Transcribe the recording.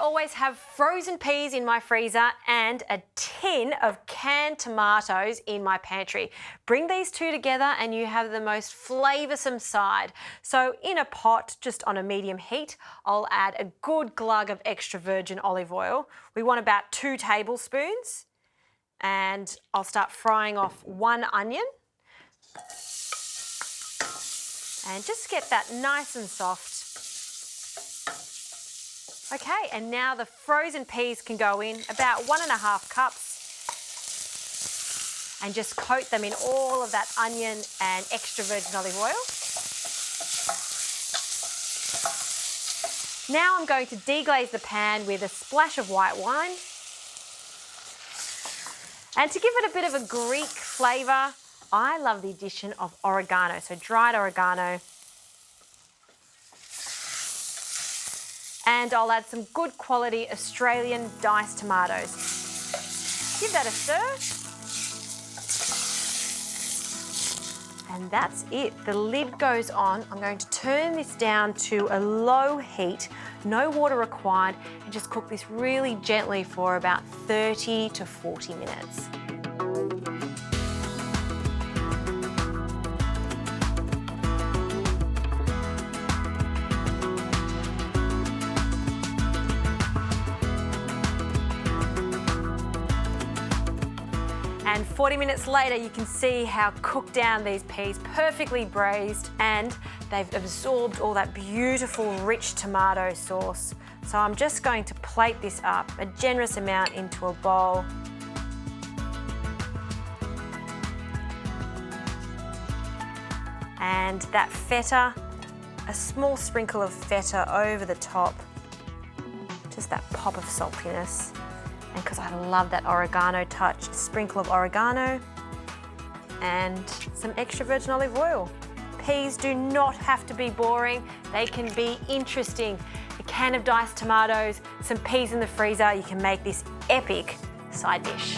always have frozen peas in my freezer and a tin of canned tomatoes in my pantry. Bring these two together and you have the most flavoursome side. So in a pot, just on a medium heat, I'll add a good glug of extra virgin olive oil. We want about 2 tablespoons. And I'll start frying off 1 onion. And just get that nice and soft. Okay, and now the frozen peas can go in, about 1.5 cups. And just coat them in all of that onion and extra virgin olive oil. Now I'm going to deglaze the pan with a splash of white wine. And to give it a bit of a Greek flavour, I love the addition of oregano, so dried oregano. And I'll add some good quality Australian diced tomatoes. Give that a stir. And that's it. The lid goes on. I'm going to turn this down to a low heat, no water required, and just cook this really gently for about 30 to 40 minutes. And 40 minutes later, you can see how cooked down these peas, perfectly braised, and they've absorbed all that beautiful, rich tomato sauce. So I'm just going to plate this up, a generous amount into a bowl. And that feta, a small sprinkle of feta over the top, just that pop of saltiness. And because I love that oregano touch, a sprinkle of oregano and some extra virgin olive oil. Peas do not have to be boring, they can be interesting. A can of diced tomatoes, some peas in the freezer, you can make this epic side dish.